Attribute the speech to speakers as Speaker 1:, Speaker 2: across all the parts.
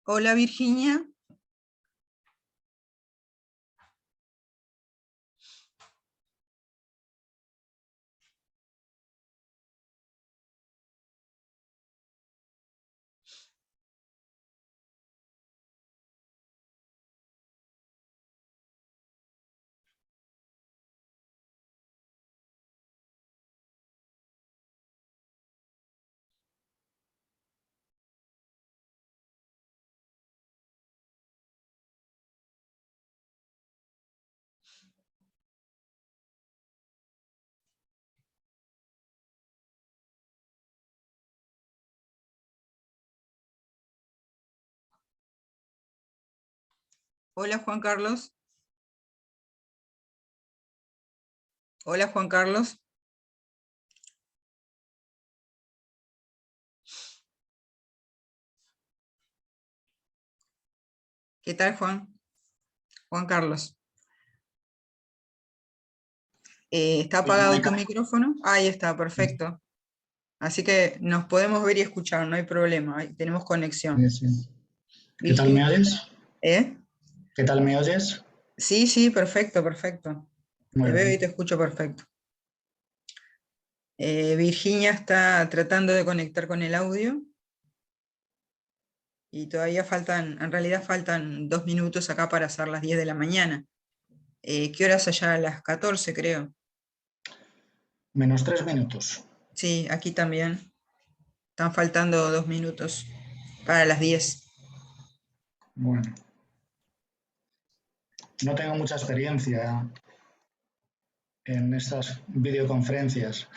Speaker 1: Hola Virginia. Hola Juan Carlos. Hola Juan Carlos. ¿Qué tal Juan? Juan Carlos. ¿Está
Speaker 2: Hola,
Speaker 1: apagado tu
Speaker 2: Mónica.
Speaker 1: micrófono? Ahí está, perfecto. Así que nos podemos ver y escuchar, no hay problema, ahí tenemos conexión.
Speaker 2: Sí, sí. ¿Qué tal me
Speaker 1: Virginia,
Speaker 2: oyes?
Speaker 1: ¿eh?
Speaker 2: ¿Qué tal me oyes?
Speaker 1: Sí, sí, perfecto, perfecto.
Speaker 2: Muy
Speaker 1: Te veo y te
Speaker 2: bien.
Speaker 1: escucho perfecto. Virginia está tratando de conectar con el audio y todavía faltan, en realidad faltan 2 minutos acá para hacer las 10 de la mañana. ¿Qué horas allá? A las 14, creo.
Speaker 2: Menos 3 minutos.
Speaker 1: Sí, aquí también. Están faltando 2 minutos para las 10.
Speaker 2: Bueno, no tengo mucha experiencia en estas videoconferencias,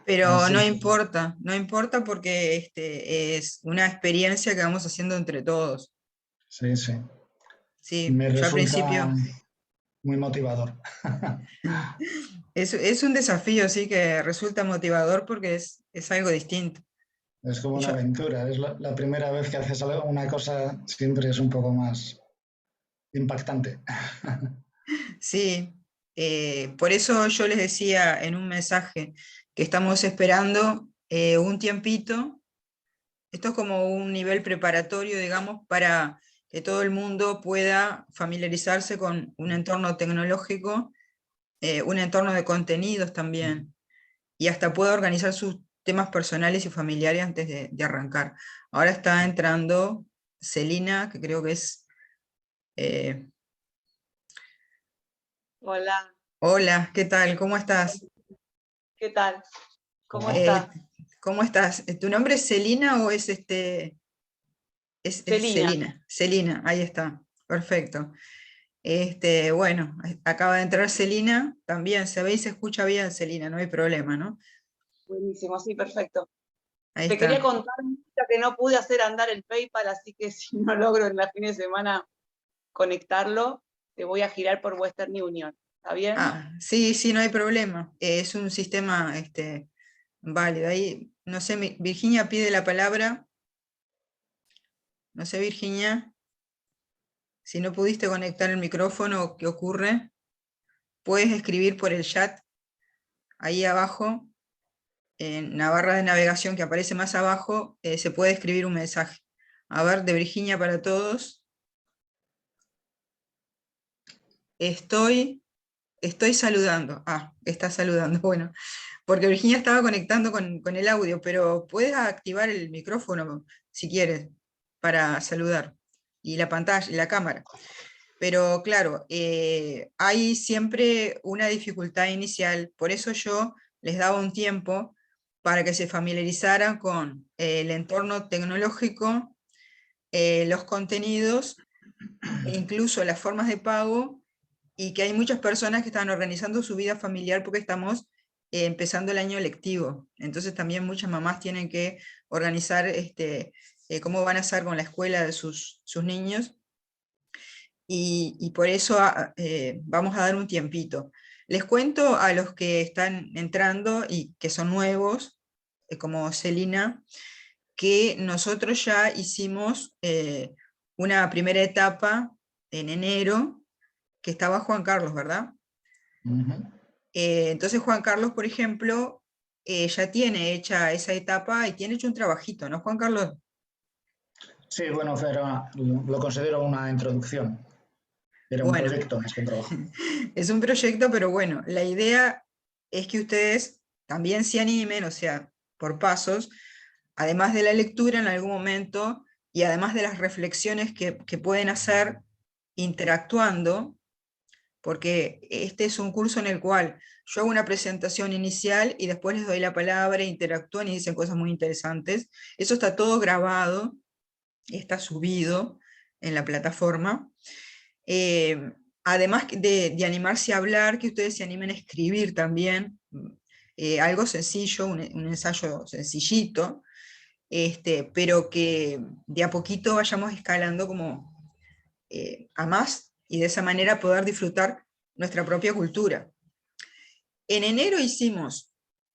Speaker 1: Pero no
Speaker 2: así que
Speaker 1: importa, no importa porque es una experiencia que vamos haciendo entre todos.
Speaker 2: sí, sí.
Speaker 1: Sí,
Speaker 2: Me
Speaker 1: yo al
Speaker 2: resulta
Speaker 1: principio
Speaker 2: muy motivador.
Speaker 1: es un desafío, sí, que resulta motivador porque es algo distinto.
Speaker 2: Es como una
Speaker 1: Yo,
Speaker 2: aventura. Es la primera vez que haces una cosa, siempre es un poco más impactante.
Speaker 1: sí, por eso yo les decía en un mensaje que estamos esperando un tiempito. Esto es como un nivel preparatorio, digamos, para que todo el mundo pueda familiarizarse con un entorno tecnológico, un entorno de contenidos también, y hasta pueda organizar sus temas personales y familiares antes de arrancar. Ahora está entrando Celina, que creo que es... eh,
Speaker 3: Hola,
Speaker 1: hola, ¿qué tal? ¿Cómo estás?
Speaker 3: ¿qué tal? ¿Cómo
Speaker 2: Hola.
Speaker 3: estás?
Speaker 1: ¿Cómo estás? ¿Tu nombre es Celina o es este? Es
Speaker 3: Celina.
Speaker 1: Celina. Celina, ahí está. Perfecto. Bueno, acaba de entrar Celina, también se ve y se escucha bien Celina, no hay problema, ¿no?
Speaker 3: Buenísimo, sí, perfecto.
Speaker 1: Ahí
Speaker 3: Te quería
Speaker 1: está.
Speaker 3: contar Mónica, que no pude hacer andar el PayPal, así que si no logro en la fin de semana conectarlo, te voy a girar por Western Union. ¿Está bien?
Speaker 1: Ah, sí, sí, no hay problema. Es un sistema válido. Ahí, no sé, Virginia pide la palabra. No sé, Virginia, si no pudiste conectar el micrófono, ¿qué ocurre? Puedes escribir por el chat, ahí abajo, en la barra de navegación que aparece más abajo, se puede escribir un mensaje. A ver, de Virginia para todos. Estoy saludando. Ah, está saludando. Bueno, porque Virginia estaba conectando con el audio, pero puedes activar el micrófono si quieres para saludar. Y la pantalla, y la cámara. Pero claro, hay siempre una dificultad inicial. Por eso yo les daba un tiempo para que se familiarizaran con el entorno tecnológico, los contenidos e incluso las formas de pago, y que hay muchas personas que están organizando su vida familiar porque estamos empezando el año lectivo. Entonces también muchas mamás tienen que organizar cómo van a hacer con la escuela de sus niños, y por eso vamos a dar un tiempito. Les cuento a los que están entrando y que son nuevos, como Celina, que nosotros ya hicimos una primera etapa en enero, que estaba Juan Carlos, ¿verdad?
Speaker 2: Ujú.
Speaker 1: Entonces Juan Carlos, por ejemplo, ya tiene hecha esa etapa y tiene hecho un trabajito, ¿no, Juan Carlos?
Speaker 2: Sí, bueno, pero lo considero una introducción. Era un
Speaker 1: Bueno,
Speaker 2: proyecto más que un trabajo.
Speaker 1: es un proyecto, pero bueno, la idea es que ustedes también se animen, o sea, por pasos, además de la lectura en algún momento y además de las reflexiones que pueden hacer interactuando, porque este es un curso en el cual yo hago una presentación inicial y después les doy la palabra, interactúan y dicen cosas muy interesantes. Eso está todo grabado, está subido en la plataforma. Además de animarse a hablar, que ustedes se animen a escribir también, algo sencillo, un ensayo sencillito, pero que de a poquito vayamos escalando como a más y de esa manera poder disfrutar nuestra propia cultura. En enero hicimos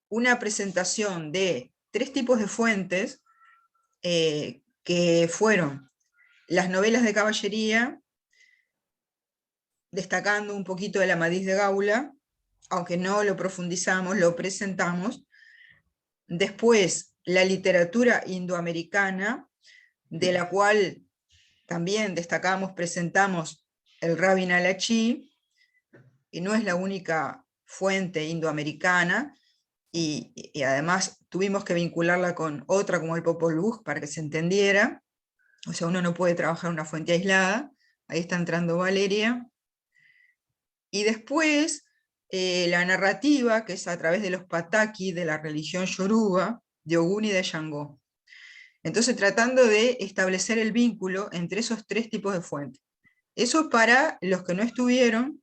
Speaker 1: una presentación de 3 tipos de fuentes, que fueron las novelas de caballería, destacando un poquito el Amadís de Gaula, aunque no lo profundizamos, lo presentamos. Después, la literatura indoamericana, de la cual también destacamos, presentamos el Rabin al-Achi, y no es la única fuente indoamericana, y además tuvimos que vincularla con otra como el Popol Vuh para que se entendiera. O sea, uno no puede trabajar una fuente aislada. Ahí está entrando Valeria. Y después, la narrativa, que es a través de los pataki de la religión yoruba, de Ogún y de Shango. Entonces, tratando de establecer el vínculo entre esos 3 tipos de fuentes. Eso para los que no estuvieron.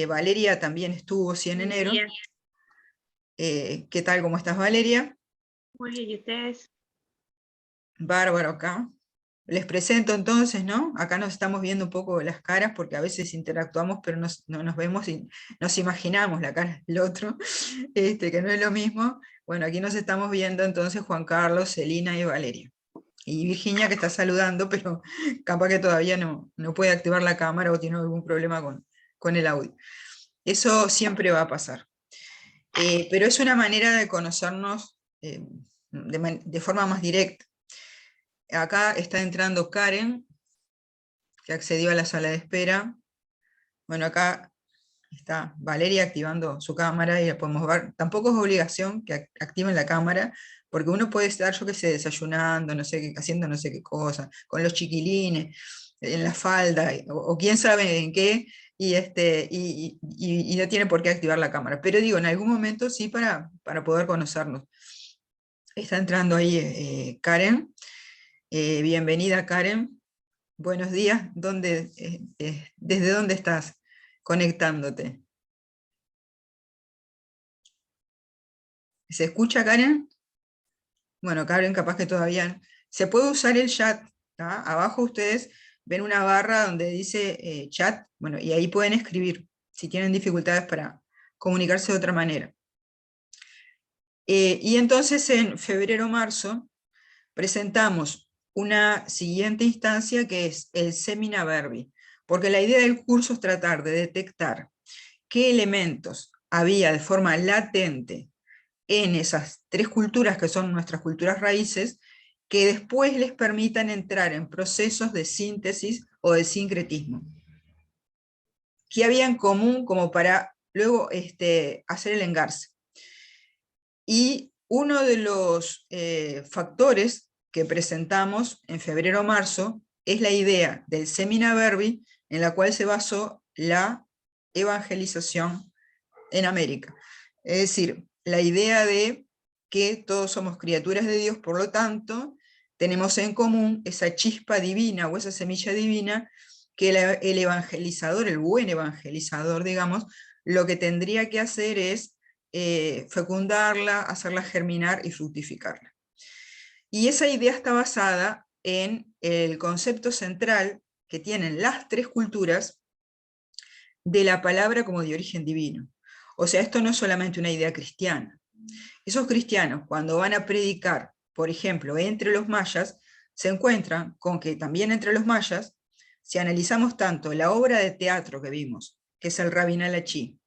Speaker 1: Valeria también estuvo, sí, en enero. ¿Qué tal? ¿Cómo estás, Valeria?
Speaker 4: Muy bien, ¿y ustedes?
Speaker 1: Bárbaro acá. Les presento entonces, ¿no? Acá nos estamos viendo un poco las caras porque a veces interactuamos, pero no nos vemos y nos imaginamos la cara del otro, que no es lo mismo. Bueno, aquí nos estamos viendo entonces Juan Carlos, Celina y Valeria. Y Virginia, que está saludando, pero capaz que todavía no puede activar la cámara o tiene algún problema con el audio. Eso siempre va a pasar. Pero es una manera de conocernos de forma más directa. Acá está entrando Karen, que accedió a la sala de espera. Bueno, acá está Valeria activando su cámara y la podemos ver. Tampoco es obligación que activen la cámara, porque uno puede estar, yo qué sé, desayunando, no sé, haciendo no sé qué cosa, con los chiquilines, en la falda, o quién sabe en qué, y no tiene por qué activar la cámara. Pero digo, en algún momento sí para poder conocernos. Está entrando ahí Karen. Bienvenida, Karen. Buenos días. ¿Desde dónde estás conectándote? ¿Se escucha, Karen? Bueno, Karen, capaz que todavía. Se puede usar el chat, ¿tá? Abajo ustedes ven una barra donde dice chat, bueno, y ahí pueden escribir si tienen dificultades para comunicarse de otra manera. Y entonces en febrero-marzo presentamos una siguiente instancia que es el Semina Verbi, porque la idea del curso es tratar de detectar qué elementos había de forma latente en esas 3 culturas que son nuestras culturas raíces, que después les permitan entrar en procesos de síntesis o de sincretismo. ¿Qué había en común como para luego hacer el engarce? Y uno de los factores que presentamos en febrero-marzo es la idea del Semina Verbi, en la cual se basó la evangelización en América. Es decir, la idea de que todos somos criaturas de Dios, por lo tanto, tenemos en común esa chispa divina o esa semilla divina que el evangelizador, el buen evangelizador, digamos, lo que tendría que hacer es fecundarla, hacerla germinar y fructificarla. Y esa idea está basada en el concepto central que tienen las 3 culturas de la palabra como de origen divino. O sea, esto no es solamente una idea cristiana. Esos cristianos, cuando van a predicar, por ejemplo, entre los mayas, se encuentran con que también entre los mayas, si analizamos tanto la obra de teatro que vimos, que es el Rabin al-Achi,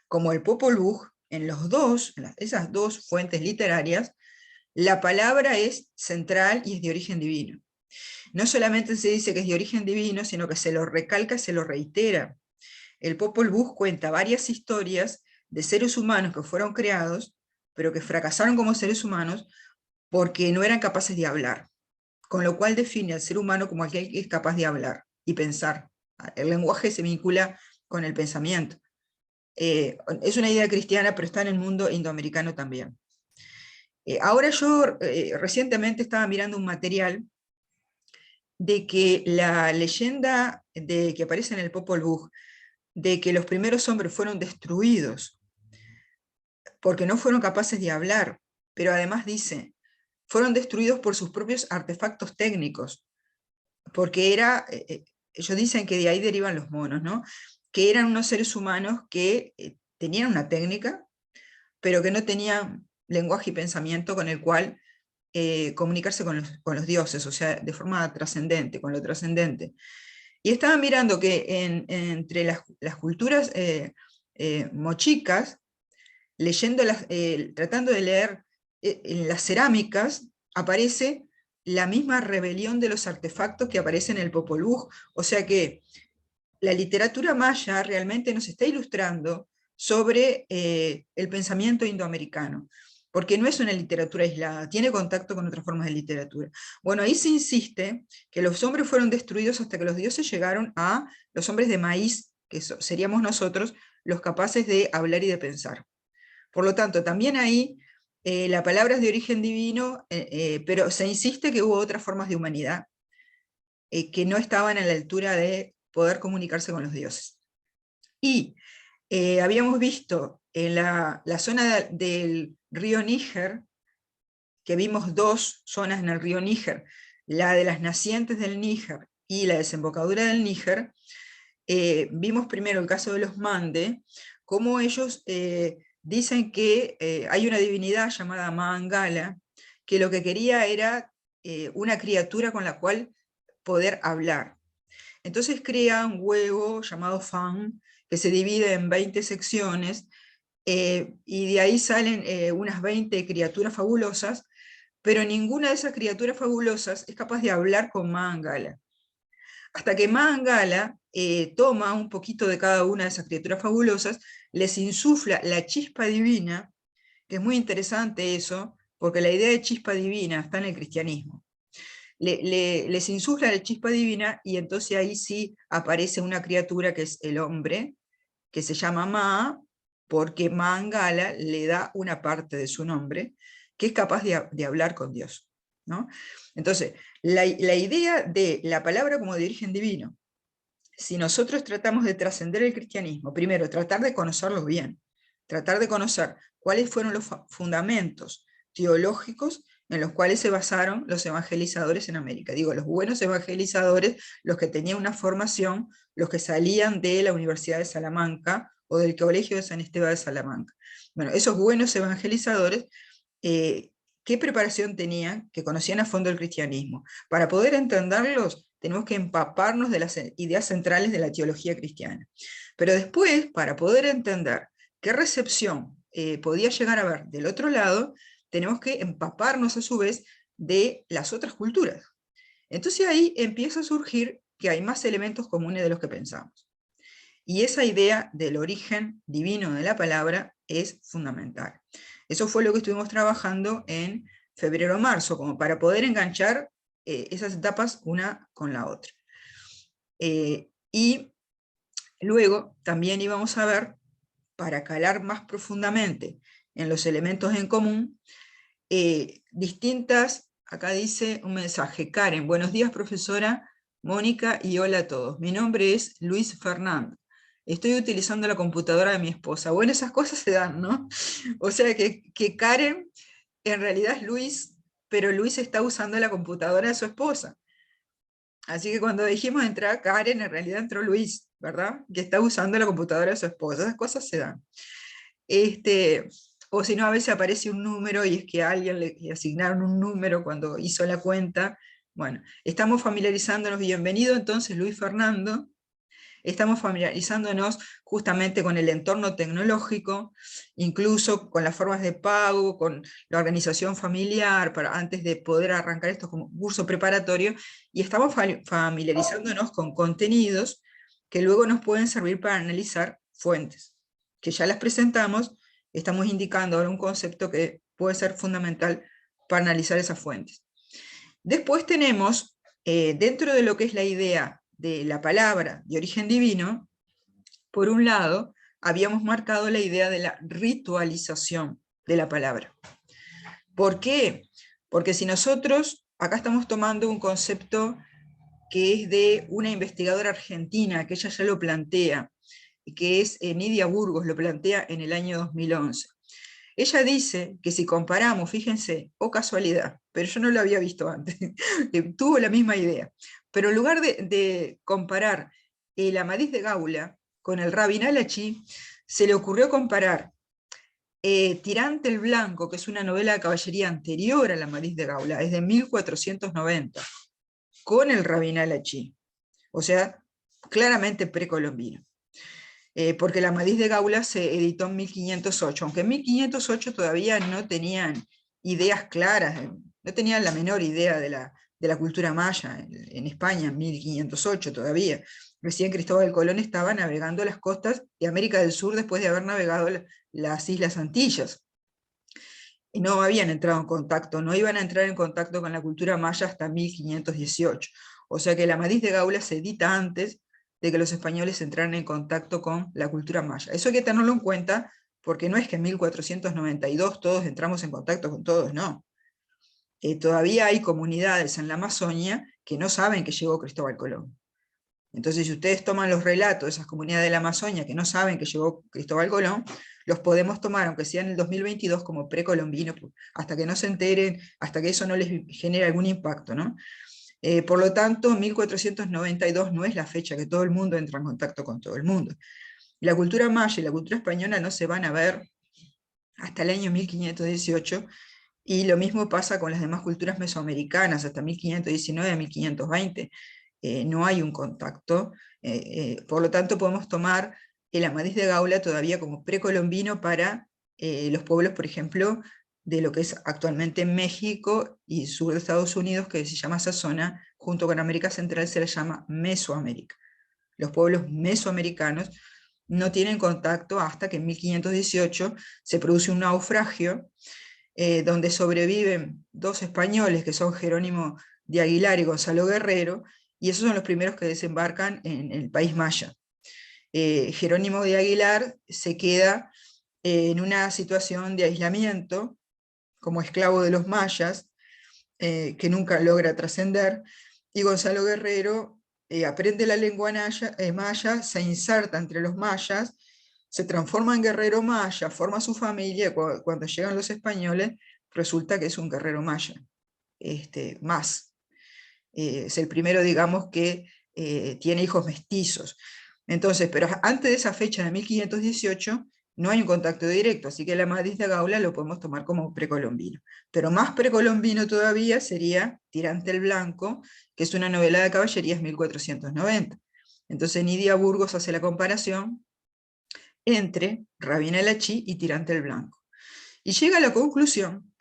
Speaker 1: como el Popol Vuh, en esas dos fuentes literarias, la palabra es central y es de origen divino. No solamente se dice que es de origen divino, sino que se lo recalca, se lo reitera. El Popol Vuh cuenta varias historias de seres humanos que fueron creados, pero que fracasaron como seres humanos porque no eran capaces de hablar, con lo cual define al ser humano como aquel que es capaz de hablar y pensar. El lenguaje se vincula con el pensamiento. Es una idea cristiana, pero está en el mundo indoamericano también. Ahora yo recientemente estaba mirando un material de que la leyenda que aparece en el Popol Vuh, de que los primeros hombres fueron destruidos porque no fueron capaces de hablar, pero además dice, fueron destruidos por sus propios artefactos técnicos, porque ellos dicen que de ahí derivan los monos, ¿no? Que eran unos seres humanos que tenían una técnica, pero que no tenían lenguaje y pensamiento con el cual comunicarse con los dioses, o sea, de forma trascendente, con lo trascendente. Y estaba mirando que entre las culturas mochicas, tratando de leer en las cerámicas, aparece la misma rebelión de los artefactos que aparece en el Popol Vuh, o sea que la literatura maya realmente nos está ilustrando sobre el pensamiento indoamericano, porque no es una literatura aislada, tiene contacto con otras formas de literatura. Bueno, ahí se insiste que los hombres fueron destruidos hasta que los dioses llegaron a los hombres de maíz, que seríamos nosotros, los capaces de hablar y de pensar. Por lo tanto, también ahí la palabra es de origen divino, pero se insiste que hubo otras formas de humanidad que no estaban a la altura de poder comunicarse con los dioses. Y habíamos visto en la zona del río Níger, que vimos dos zonas en el río Níger, la de las nacientes del Níger y la desembocadura del Níger. Vimos primero el caso de los Mande, cómo ellos dicen que hay una divinidad llamada Mangala, que lo que quería era una criatura con la cual poder hablar. Entonces crea un huevo llamado Fan, que se divide en 20 secciones, y de ahí salen unas 20 criaturas fabulosas, pero ninguna de esas criaturas fabulosas es capaz de hablar con Mangala. Hasta que Mangala toma un poquito de cada una de esas criaturas fabulosas, les insufla la chispa divina, que es muy interesante eso, porque la idea de chispa divina está en el cristianismo. Les insufla la chispa divina y entonces ahí sí aparece una criatura que es el hombre, que se llama Ma, porque Mangala le da una parte de su nombre, que es capaz de hablar con Dios, ¿no? Entonces, la idea de la palabra como de origen divino, si nosotros tratamos de trascender el cristianismo, primero, tratar de conocerlo bien, tratar de conocer cuáles fueron los fundamentos teológicos en los cuales se basaron los evangelizadores en América. Digo, los buenos evangelizadores, los que tenían una formación, los que salían de la Universidad de Salamanca o del Colegio de San Esteban de Salamanca. Bueno, esos buenos evangelizadores, ¿qué preparación tenían? Que conocían a fondo el cristianismo. Para poder entenderlos, tenemos que empaparnos de las ideas centrales de la teología cristiana. Pero después, para poder entender qué recepción podía llegar a haber del otro lado, tenemos que empaparnos a su vez de las otras culturas. Entonces ahí empieza a surgir que hay más elementos comunes de los que pensamos. Y esa idea del origen divino de la palabra es fundamental. Eso fue lo que estuvimos trabajando en febrero-marzo, como para poder enganchar esas etapas una con la otra. Y luego también íbamos a ver, para calar más profundamente en los elementos en común, distintas, acá dice un mensaje, Karen, buenos días profesora Mónica y hola a todos. Mi nombre es Luis Fernando. Estoy utilizando la computadora de mi esposa. Bueno, esas cosas se dan, ¿no? O sea que Karen en realidad es Luis, pero Luis está usando la computadora de su esposa. Así que cuando dijimos entrar Karen, en realidad entró Luis, ¿verdad? Que está usando la computadora de su esposa. Esas cosas se dan. O si no, a veces aparece un número y es que a alguien le asignaron un número cuando hizo la cuenta. Bueno, estamos familiarizándonos. Bienvenido entonces Luis Fernando. estamos familiarizándonos justamente con el entorno tecnológico, incluso con las formas de pago, con la organización familiar, antes de poder arrancar esto como curso preparatorio, y estamos familiarizándonos con contenidos que luego nos pueden servir para analizar fuentes, que ya las presentamos, estamos indicando ahora un concepto que puede ser fundamental para analizar esas fuentes. Después tenemos, dentro de lo que es la idea de la palabra de origen divino, por un lado, habíamos marcado la idea de la ritualización de la palabra. ¿Por qué? Porque si nosotros, acá estamos tomando un concepto que es de una investigadora argentina, que ella ya lo plantea, que es Nidia Burgos, lo plantea en el año 2011. Ella dice que si comparamos, fíjense, o casualidad, pero yo no lo había visto antes, tuvo la misma idea, pero en lugar de comparar el Amadís de Gaula con el Rabin al-Achi, se le ocurrió comparar Tirante el Blanco, que es una novela de caballería anterior al Amadís de Gaula, es de 1490, con el Rabin al-Achi, o sea, claramente precolombino. Porque el Amadís de Gaula se editó en 1508, aunque en 1508 todavía no tenían ideas claras, no tenían la menor idea de la cultura maya en España, en 1508 todavía. Recién Cristóbal Colón estaba navegando las costas de América del Sur después de haber navegado las Islas Antillas. Y no habían entrado en contacto, no iban a entrar en contacto con la cultura maya hasta 1518. O sea que el Amadís de Gaula se edita antes de que los españoles entraran en contacto con la cultura maya. Eso hay que tenerlo en cuenta, porque no es que en 1492 todos entramos en contacto con todos, no. Todavía hay comunidades en la Amazonia que no saben que llegó Cristóbal Colón. Entonces, si ustedes toman los relatos de esas comunidades de la Amazonia que no saben que llegó Cristóbal Colón, los podemos tomar, aunque sea en el 2022, como precolombinos, hasta que no se enteren, hasta que eso no les genere algún impacto, ¿no? Por lo tanto, 1492 no es la fecha que todo el mundo entra en contacto con todo el mundo. La cultura maya y la cultura española no se van a ver hasta el año 1518, y lo mismo pasa con las demás culturas mesoamericanas, hasta 1519, 1520, no hay un contacto, por lo tanto podemos tomar el Amadís de Gaula todavía como precolombino para los pueblos, por ejemplo, de lo que es actualmente México y sur de Estados Unidos, que se llama esa zona, junto con América Central se la llama Mesoamérica. Los pueblos mesoamericanos no tienen contacto hasta que en 1518 se produce un naufragio, donde sobreviven dos españoles, que son Jerónimo de Aguilar y Gonzalo Guerrero, y esos son los primeros que desembarcan en el país maya. Jerónimo de Aguilar se queda en una situación de aislamiento, como esclavo de los mayas, que nunca logra trascender, y Gonzalo Guerrero aprende la lengua maya, se inserta entre los mayas, se transforma en guerrero maya, forma su familia, cuando llegan los españoles, resulta que es un guerrero maya, más. Es el primero, digamos, que tiene hijos mestizos. Entonces, pero antes de esa fecha de 1518, no hay un contacto directo, así que el Amadís de Gaula lo podemos tomar como precolombino. Pero más precolombino todavía sería Tirante el Blanco, que es una novela de caballerías 1490. Entonces Nidia Burgos hace la comparación entre Rabin al-Achi y Tirante el Blanco. Y llega a la conclusión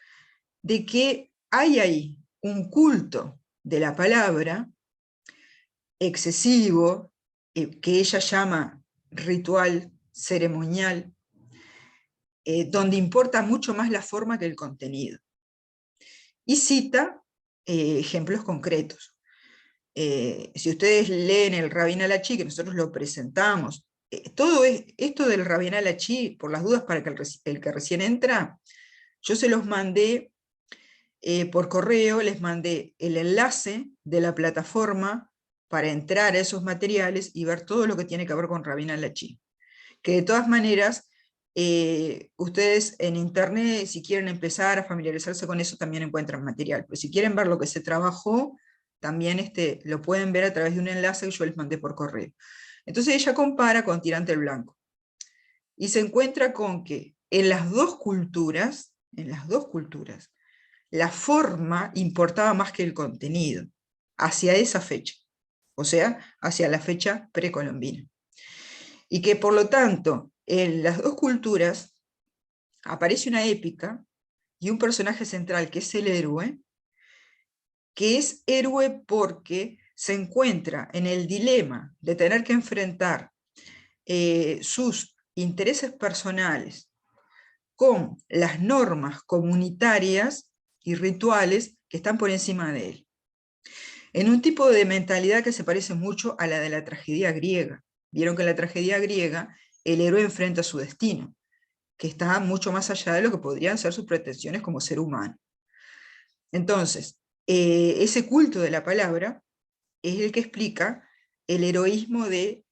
Speaker 1: de que hay ahí un culto de la palabra excesivo, que ella llama ritual, ceremonial, donde importa mucho más la forma que el contenido. Y cita ejemplos concretos. Si ustedes leen el Rabin al-Achi, que nosotros lo presentamos, todo esto del Rabin al-Achi, por las dudas para el que recién entra, yo se los mandé por correo, les mandé el enlace de la plataforma para entrar a esos materiales y ver todo lo que tiene que ver con Rabin al-Achi. Que de todas maneras, ustedes en internet, si quieren empezar a familiarizarse con eso, también encuentran material. Pero si quieren ver lo que se trabajó, también lo pueden ver a través de un enlace que yo les mandé por correo. Entonces ella compara con Tirante el Blanco. Y se encuentra con que en las dos culturas, la forma importaba más que el contenido, hacia esa fecha. O sea, hacia la fecha precolombina. y que por lo tanto en las dos culturas aparece una épica y un personaje central que es el héroe, que es héroe porque se encuentra en el dilema de tener que enfrentar sus intereses personales con las normas comunitarias y rituales que están por encima de él. En un tipo de mentalidad que se parece mucho a la de la tragedia griega. Vieron que en la tragedia griega el héroe enfrenta su destino, que está mucho más allá de lo que podrían ser sus pretensiones como ser humano. Entonces, ese culto de la palabra es el que explica el heroísmo de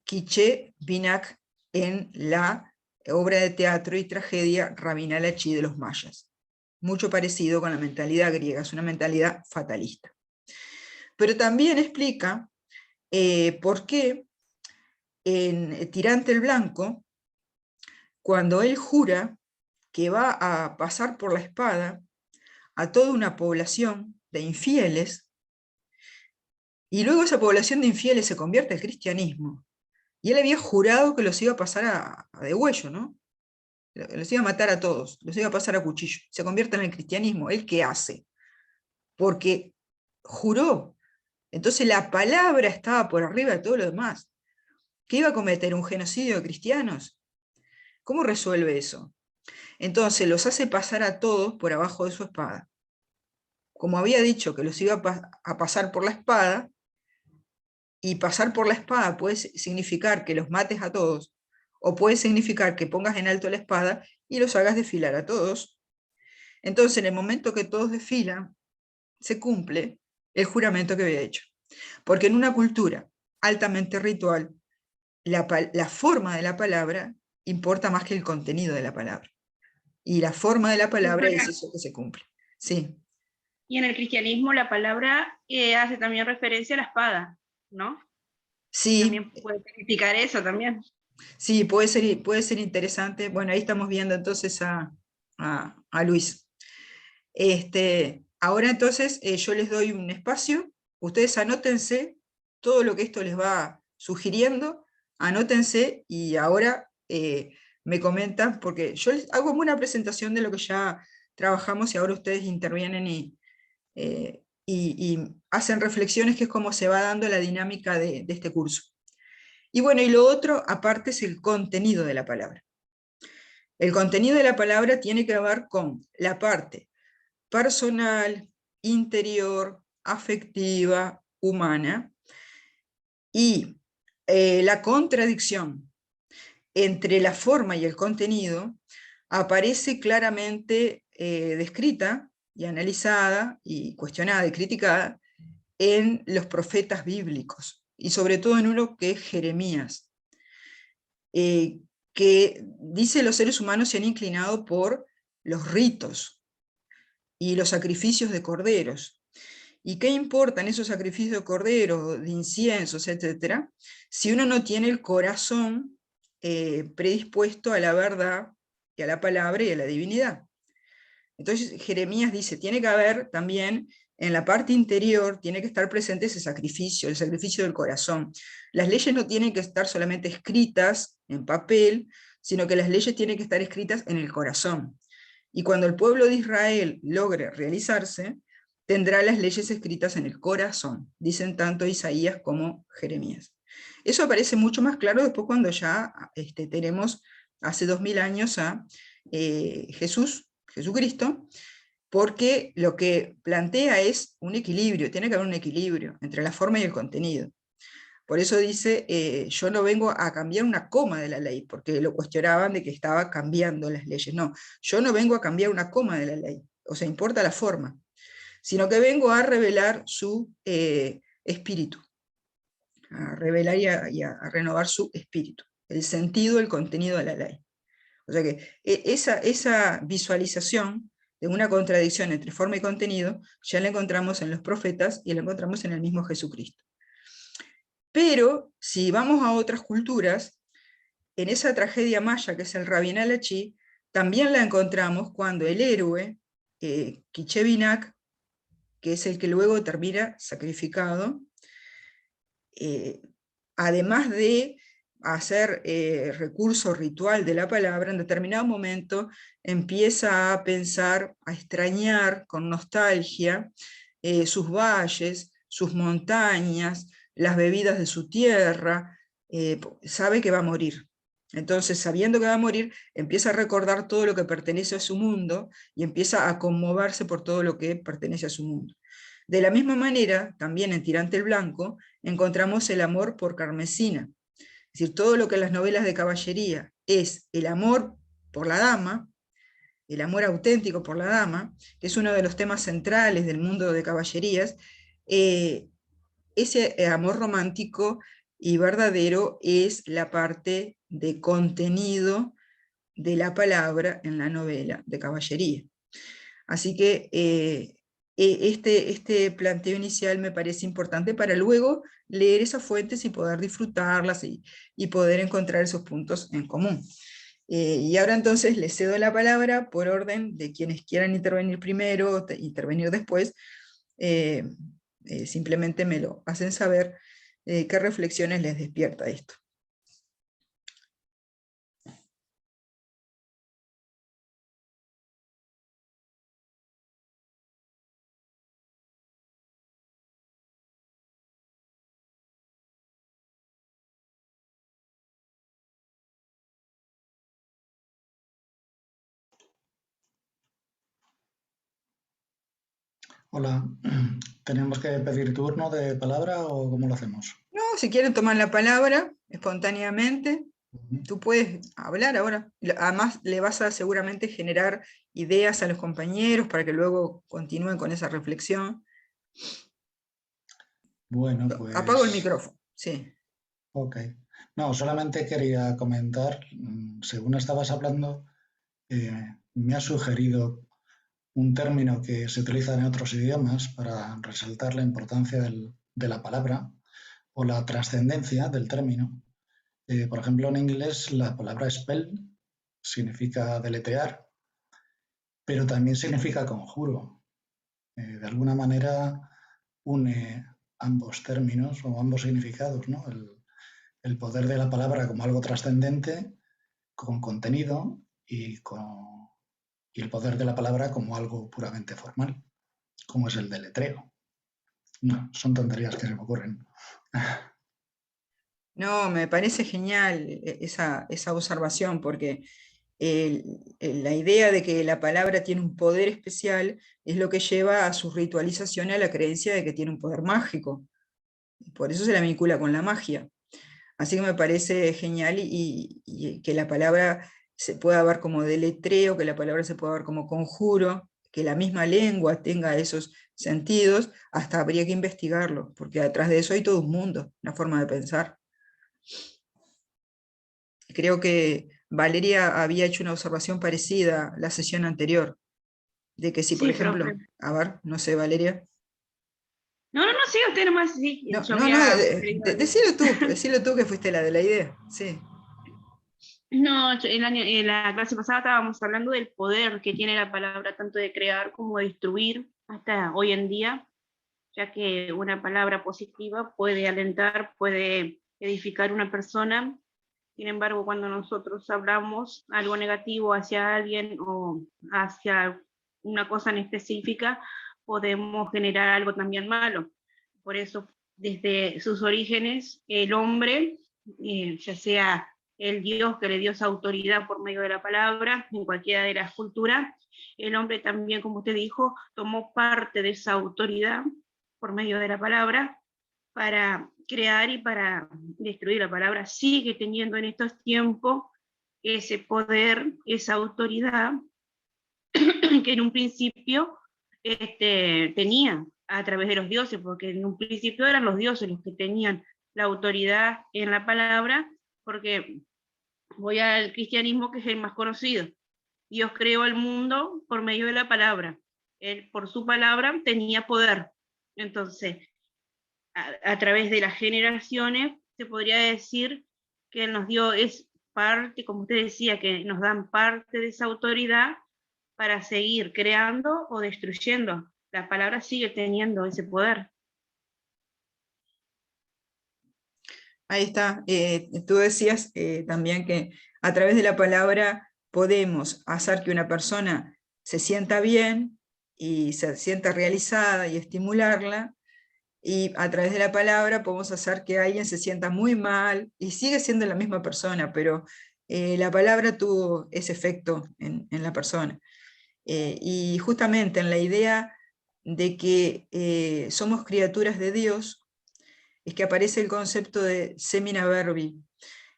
Speaker 1: Quiché Vinac en la obra de teatro y tragedia Rabin al-Achí de los mayas. Mucho parecido con la mentalidad griega, es una mentalidad fatalista. Pero también explica por qué en Tirante el Blanco, cuando él jura que va a pasar por la espada a toda una población de infieles, y luego esa población de infieles se convierte al cristianismo, y él había jurado que los iba a pasar a degüello, ¿no? Los iba a matar a todos, los iba a pasar a cuchillo, se convierte en el cristianismo. ¿Él qué hace? Porque juró. Entonces la palabra estaba por arriba de todo lo demás. ¿Qué iba a cometer? ¿Un genocidio de cristianos? ¿Cómo resuelve eso? Entonces los hace pasar a todos por abajo de su espada. Como había dicho que los iba a pasar por la espada, y pasar por la espada puede significar que los mates a todos, o puede significar que pongas en alto la espada y los hagas desfilar a todos. Entonces, en el momento que todos desfilan, se cumple el juramento que había hecho. Porque en una cultura altamente ritual, la forma de la palabra importa más que el contenido de la palabra. Y la forma de la palabra es eso que se cumple. Sí.
Speaker 4: Y en el cristianismo la palabra hace también referencia a la espada, ¿no?
Speaker 1: Sí.
Speaker 4: También puede significar eso también.
Speaker 1: Sí, puede ser interesante. Bueno, ahí estamos viendo entonces a Luis. Ahora entonces yo les doy un espacio, ustedes anótense todo lo que esto les va sugiriendo, anótense y ahora me comentan, porque yo les hago una presentación de lo que ya trabajamos y ahora ustedes intervienen y hacen reflexiones, que es como se va dando la dinámica de este curso. Y bueno, y lo otro aparte es el contenido de la palabra. El contenido de la palabra tiene que ver con la parte personal, interior, afectiva, humana, y la contradicción entre la forma y el contenido aparece claramente descrita y analizada y cuestionada y criticada en los profetas bíblicos, y sobre todo en uno que es Jeremías, que dice los seres humanos se han inclinado por los ritos y los sacrificios de corderos. ¿Y qué importan esos sacrificios de corderos, de inciensos, etcétera, si uno no tiene el corazón predispuesto a la verdad y a la palabra y a la divinidad? Entonces Jeremías dice, tiene que haber también en la parte interior, tiene que estar presente ese sacrificio, el sacrificio del corazón. Las leyes no tienen que estar solamente escritas en papel, sino que las leyes tienen que estar escritas en el corazón. Y cuando el pueblo de Israel logre realizarse, tendrá las leyes escritas en el corazón, dicen tanto Isaías como Jeremías. Eso aparece mucho más claro después cuando ya tenemos hace 2000 años a Jesucristo, porque lo que plantea es un equilibrio, tiene que haber un equilibrio entre la forma y el contenido. Por eso dice, yo no vengo a cambiar una coma de la ley, porque lo cuestionaban de que estaba cambiando las leyes. No, yo no vengo a cambiar una coma de la ley, o sea, importa la forma, sino que vengo a revelar su espíritu, a revelar y a renovar su espíritu, el sentido, el contenido de la ley. O sea que esa visualización de una contradicción entre forma y contenido ya la encontramos en los profetas y la encontramos en el mismo Jesucristo. Pero si vamos a otras culturas, en esa tragedia maya que es el Rabin al-Achí, también la encontramos cuando el héroe, Quiché Vinac, que es el que luego termina sacrificado, además de hacer recurso ritual de la palabra, en determinado momento empieza a pensar, a extrañar con nostalgia sus valles, sus montañas, las bebidas de su tierra, sabe que va a morir. Entonces, sabiendo que va a morir, empieza a recordar todo lo que pertenece a su mundo y empieza a conmoverse por todo lo que pertenece a su mundo. De la misma manera, también en Tirante el Blanco, encontramos el amor por Carmesina. Es decir, todo lo que en las novelas de caballería es el amor por la dama, el amor auténtico por la dama, que es uno de los temas centrales del mundo de caballerías, ese amor romántico y verdadero es la parte de contenido de la palabra en la novela de caballería. Así que este planteo inicial me parece importante para luego leer esas fuentes y poder disfrutarlas y poder encontrar esos puntos en común. Y ahora entonces les cedo la palabra por orden de quienes quieran intervenir primero o intervenir después. Simplemente me lo hacen saber qué reflexiones les despierta esto.
Speaker 2: Hola, ¿tenemos que pedir turno de palabra o cómo lo hacemos?
Speaker 1: No, si quieren tomar la palabra espontáneamente, tú puedes hablar ahora. Además, le vas a seguramente generar ideas a los compañeros para que luego continúen con esa reflexión.
Speaker 2: Bueno,
Speaker 1: Apago el
Speaker 2: pues...
Speaker 1: micrófono, sí.
Speaker 2: Ok. No, solamente quería comentar, según estabas hablando, me ha sugerido un término que se utiliza en otros idiomas para resaltar la importancia de la palabra o la trascendencia del término. Por ejemplo, en inglés la palabra spell significa deletrear, pero también significa conjuro. De alguna manera une ambos términos o ambos significados, ¿no? El poder de la palabra como algo trascendente, con contenido, y el poder de la palabra como algo puramente formal, como es el deletreo. No, son tonterías que se me ocurren.
Speaker 1: No, me parece genial esa observación, porque la idea de que la palabra tiene un poder especial es lo que lleva a su ritualización y a la creencia de que tiene un poder mágico. Por eso se la vincula con la magia. Así que me parece genial y que la palabra se pueda ver como deletreo, que la palabra se pueda ver como conjuro, que la misma lengua tenga esos sentidos, hasta habría que investigarlo, porque detrás de eso hay todo un mundo, una forma de pensar. Creo que Valeria había hecho una observación parecida la sesión anterior, de que si, por
Speaker 4: Sí,
Speaker 1: ejemplo,
Speaker 4: profe.
Speaker 1: a ver, no sé, Valeria.
Speaker 4: No, sí, usted nomás, sí,
Speaker 1: No,
Speaker 4: yo
Speaker 1: no, no,
Speaker 4: había querido algo.
Speaker 1: decilo tú que fuiste la de la idea, sí.
Speaker 4: No, en la clase pasada estábamos hablando del poder que tiene la palabra, tanto de crear como de destruir, hasta hoy en día, ya que una palabra positiva puede alentar, puede edificar una persona. Sin embargo, cuando nosotros hablamos algo negativo hacia alguien o hacia una cosa en específica, podemos generar algo también malo. Por eso, desde sus orígenes, el hombre, ya sea el Dios que le dio esa autoridad por medio de la palabra, en cualquiera de las culturas, el hombre también, como usted dijo, tomó parte de esa autoridad por medio de la palabra para crear y para destruir. La palabra sigue teniendo en estos tiempos ese poder, esa autoridad que en un principio tenía a través de los dioses, porque en un principio eran los dioses los que tenían la autoridad en la palabra, porque voy al cristianismo, que es el más conocido. Dios creó el mundo por medio de la palabra. Él, por su palabra, tenía poder. Entonces, a través de las generaciones, se podría decir que Él nos dio es parte, como usted decía, que nos dan parte de esa autoridad para seguir creando o destruyendo. La palabra sigue teniendo ese poder.
Speaker 1: Ahí está. Tú decías también que a través de la palabra podemos hacer que una persona se sienta bien y se sienta realizada y estimularla, y a través de la palabra podemos hacer que alguien se sienta muy mal y sigue siendo la misma persona, pero la palabra tuvo ese efecto en la persona. Y justamente en la idea de que somos criaturas de Dios, es que aparece el concepto de semina verbi,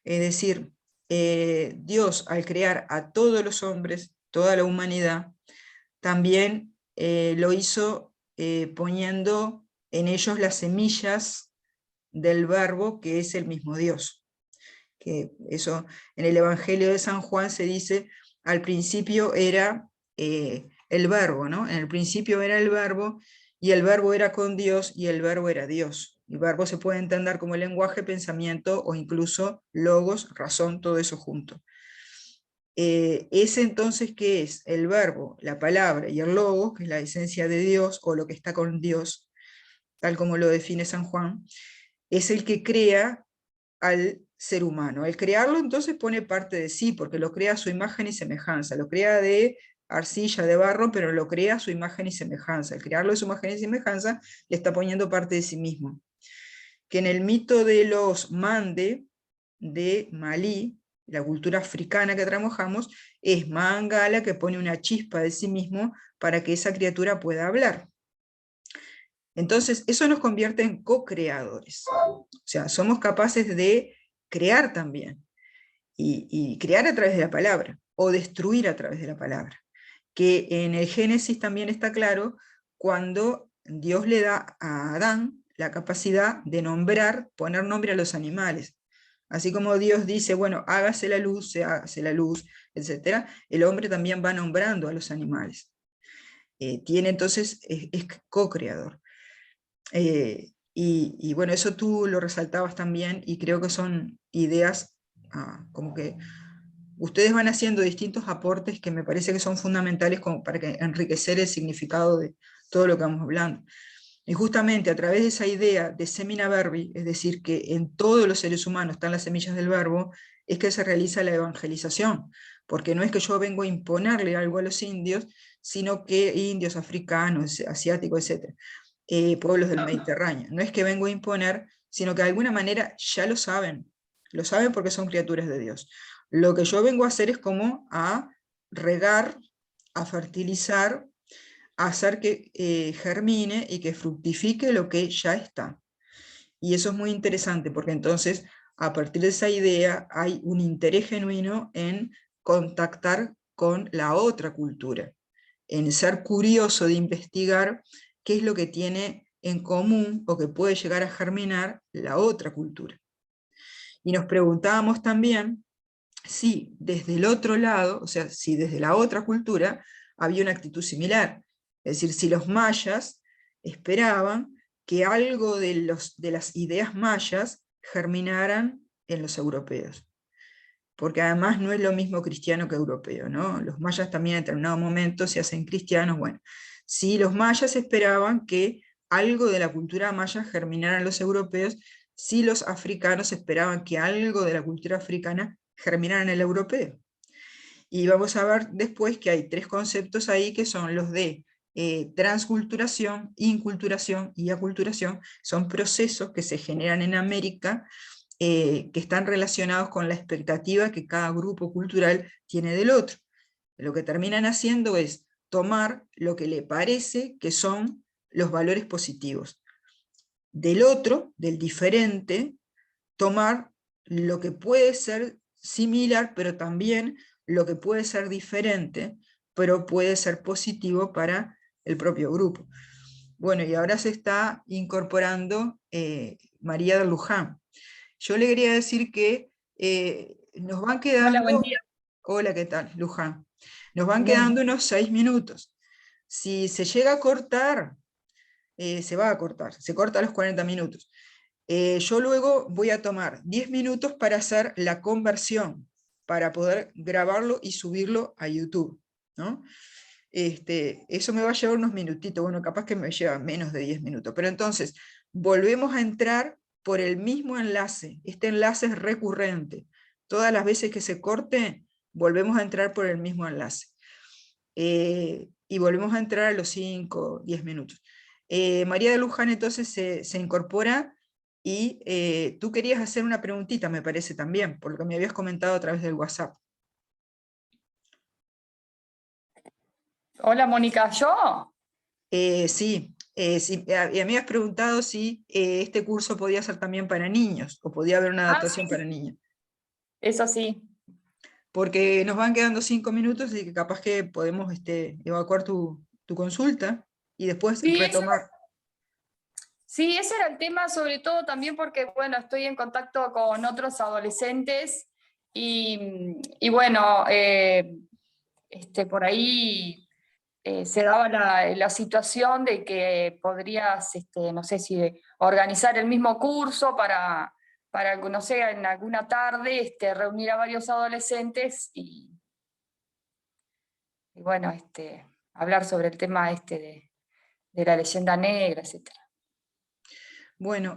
Speaker 1: es decir, Dios al crear a todos los hombres, toda la humanidad, también lo hizo poniendo en ellos las semillas del verbo que es el mismo Dios. Que eso en el Evangelio de San Juan se dice, al principio era el verbo, ¿no? En el principio era el verbo, y el verbo era con Dios, y el verbo era Dios. El verbo se puede entender como lenguaje, pensamiento, o incluso logos, razón, todo eso junto. Ese entonces, ¿qué es? El verbo, la palabra y el logos, que es la esencia de Dios, o lo que está con Dios, tal como lo define San Juan, es el que crea al ser humano. Al crearlo entonces pone parte de sí, porque lo crea a su imagen y semejanza, lo crea de arcilla, de barro, pero lo crea a su imagen y semejanza. Al crearlo a su imagen y semejanza, le está poniendo parte de sí mismo. Que en el mito de los Mande, de Malí, la cultura africana que trabajamos, es Mangala que pone una chispa de sí mismo para que esa criatura pueda hablar. Entonces, eso nos convierte en co-creadores. O sea, somos capaces de crear también, y crear a través de la palabra, o destruir a través de la palabra. Que en el Génesis también está claro cuando Dios le da a Adán la capacidad de nombrar, poner nombre a los animales. Así como Dios dice, bueno, hágase la luz, se hace la luz, etc., el hombre también va nombrando a los animales. Tiene entonces, es co-creador. Y bueno, eso tú lo resaltabas también, y creo que son ideas como que ustedes van haciendo distintos aportes que me parece que son fundamentales como para enriquecer el significado de todo lo que vamos hablando. Y justamente a través de esa idea de semina verbi, es decir, que en todos los seres humanos están las semillas del verbo, es que se realiza la evangelización, porque no es que yo vengo a imponerle algo a los indios, sino que indios, africanos, asiáticos, etc., pueblos del Mediterráneo. No es que vengo a imponer, sino que de alguna manera ya lo saben porque son criaturas de Dios. Lo que yo vengo a hacer es como a regar, a fertilizar, a hacer que germine y que fructifique lo que ya está. Y eso es muy interesante, porque entonces, a partir de esa idea, hay un interés genuino en contactar con la otra cultura, en ser curioso de investigar qué es lo que tiene en común o que puede llegar a germinar la otra cultura. Y nos preguntábamos también si desde el otro lado, o sea, si desde la otra cultura había una actitud similar. Es decir, si los mayas esperaban que algo de las ideas mayas germinaran en los europeos. Porque además no es lo mismo cristiano que europeo, ¿no? Los mayas también en determinado momento se hacen cristianos. Bueno, si los mayas esperaban que algo de la cultura maya germinara en los europeos, si los africanos esperaban que algo de la cultura africana germinara en el europeo. Y vamos a ver después que hay tres conceptos ahí que son los de transculturación, inculturación y aculturación. Son procesos que se generan en América que están relacionados con la expectativa que cada grupo cultural tiene del otro. Lo que terminan haciendo es tomar lo que le parece que son los valores positivos del otro, del diferente, tomar lo que puede ser similar, pero también lo que puede ser diferente, pero puede ser positivo para el propio grupo. Bueno, y ahora se está incorporando María de Luján. Yo le quería decir que nos van quedando...
Speaker 5: Hola, buen día.
Speaker 1: Hola, ¿qué tal, Luján? Nos van
Speaker 5: Bien.
Speaker 1: quedando unos 6 minutos. Si se llega a cortar, se va a cortar, se corta a los 40 minutos. Yo luego voy a tomar 10 minutos para hacer la conversión, para poder grabarlo y subirlo a YouTube, ¿no? Eso me va a llevar unos minutitos, bueno, capaz que me lleva menos de 10 minutos, pero entonces volvemos a entrar por el mismo enlace. Este enlace es recurrente. Todas las veces que se corte, volvemos a entrar por el mismo enlace. Y volvemos a entrar a los 5 o 10 minutos. María de Luján entonces se incorpora, y tú querías hacer una preguntita, me parece también, por lo que me habías comentado a través del WhatsApp.
Speaker 5: Hola, Mónica, ¿yo?
Speaker 1: Sí, sí, y a mí me has preguntado si este curso podía ser también para niños, o podía haber una adaptación
Speaker 5: Sí,
Speaker 1: para niños.
Speaker 5: eso sí.
Speaker 1: Porque nos van quedando 5 minutos y que capaz que podemos evacuar tu consulta y después
Speaker 5: Sí,
Speaker 1: retomar.
Speaker 5: Sí, ese era el tema, sobre todo también porque, bueno, estoy en contacto con otros adolescentes y bueno, por ahí se daba la situación de que podrías, no sé si organizar el mismo curso para no sé, en alguna tarde, reunir a varios adolescentes y bueno, hablar sobre el tema de la leyenda negra, etcétera.
Speaker 1: Bueno,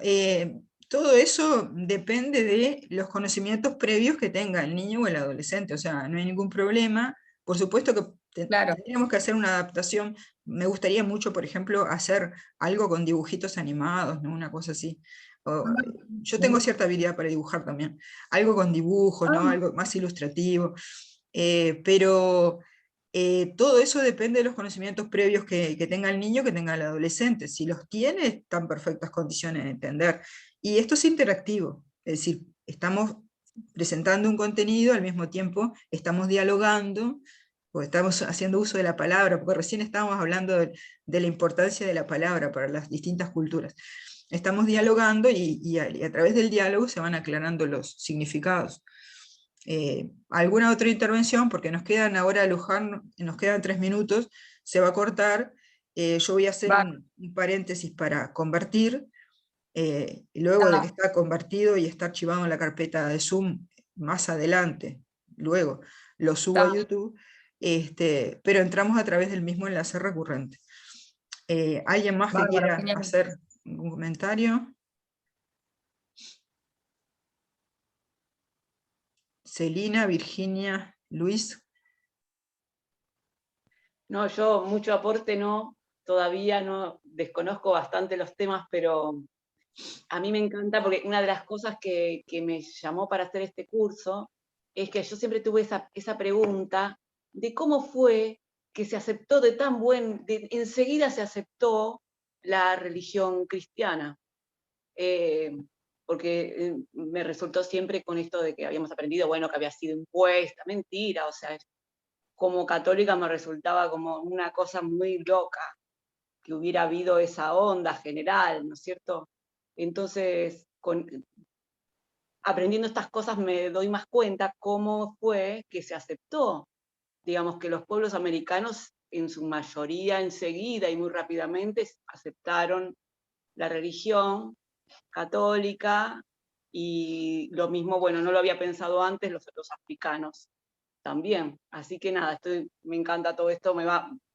Speaker 1: todo eso depende de los conocimientos previos que tenga el niño o el adolescente, o sea, no hay ningún problema. Por supuesto que
Speaker 5: Claro.
Speaker 1: tendríamos que hacer una adaptación. Me gustaría mucho, por ejemplo, hacer algo con dibujitos animados, ¿no? Una cosa así. Yo tengo cierta habilidad para dibujar también. Algo con dibujos, ¿no? Algo más ilustrativo. Pero todo eso depende de los conocimientos previos que tenga el niño, que tenga el adolescente. Si los tiene, está en perfectas condiciones de entender. Y esto es interactivo, es decir, estamos presentando un contenido, al mismo tiempo estamos dialogando, o estamos haciendo uso de la palabra, porque recién estábamos hablando de la importancia de la palabra para las distintas culturas. Estamos dialogando y a través del diálogo se van aclarando los significados. ¿Alguna otra intervención? Porque nos quedan ahora, Luján, nos quedan 3 minutos, se va a cortar. Yo voy a hacer un paréntesis para convertir, y luego de que está convertido y está archivado en la carpeta de Zoom, más adelante, luego lo subo a YouTube, pero entramos a través del mismo enlace recurrente. ¿Alguien más que quiera hacer un comentario? Celina, Virginia, Luis.
Speaker 3: No, yo mucho aporte no, todavía no, desconozco bastante los temas, pero a mí me encanta porque una de las cosas que me llamó para hacer este curso es que yo siempre tuve esa pregunta de cómo fue que se aceptó enseguida se aceptó la religión cristiana. Porque me resultó siempre con esto de que habíamos aprendido, bueno, que había sido impuesta, mentira, o sea, como católica me resultaba como una cosa muy loca que hubiera habido esa onda general, ¿no es cierto? Entonces, aprendiendo estas cosas me doy más cuenta cómo fue que se aceptó. Digamos que los pueblos americanos en su mayoría enseguida y muy rápidamente aceptaron la religión católica, y lo mismo, bueno, no lo había pensado antes, los africanos también. Así que nada, me encanta todo esto,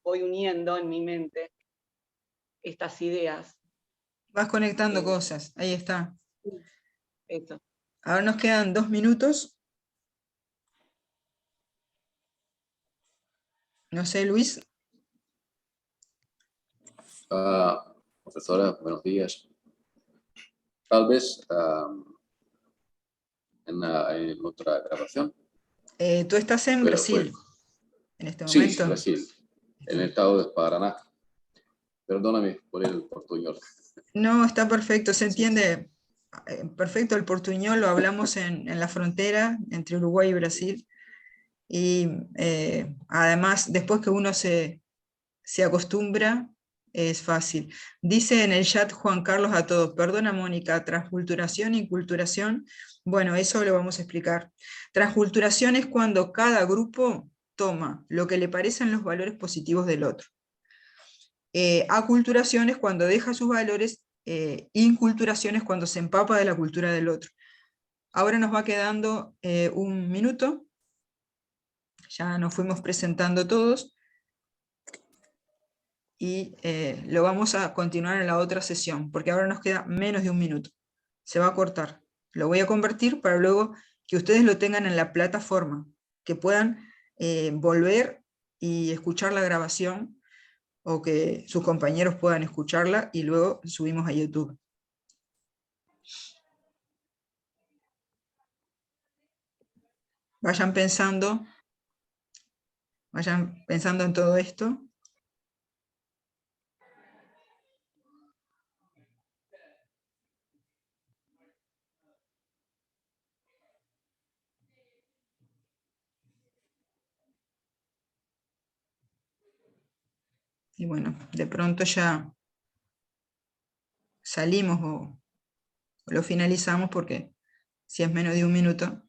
Speaker 3: voy uniendo en mi mente estas ideas.
Speaker 1: Vas conectando cosas, ahí está.
Speaker 3: Eso.
Speaker 1: Ahora nos quedan 2 minutos. No sé, Luis.
Speaker 6: Profesora, buenos días. Tal vez en otra grabación.
Speaker 1: Tú estás en Brasil en este momento.
Speaker 6: Sí, Brasil, en el estado de Paraná. Perdóname por el portuñol.
Speaker 1: No, está perfecto, se entiende perfecto el portuñol, lo hablamos en la frontera entre Uruguay y Brasil. Y además, después que uno se acostumbra, es fácil. Dice en el chat Juan Carlos a todos, perdona Mónica, transculturación, inculturación, bueno, eso lo vamos a explicar. Transculturación es cuando cada grupo toma lo que le parecen los valores positivos del otro. Aculturación es cuando deja sus valores, inculturación es cuando se empapa de la cultura del otro. Ahora nos va quedando 1 minuto, ya nos fuimos presentando todos, y lo vamos a continuar en la otra sesión, porque ahora nos queda menos de 1 minuto. se va a cortar. Lo voy a convertir para luego que ustedes lo tengan en la plataforma, que puedan volver y escuchar la grabación, o que sus compañeros puedan escucharla y luego subimos a YouTube. Vayan pensando en todo esto. Y bueno, de pronto ya salimos o lo finalizamos, porque si es menos de un minuto,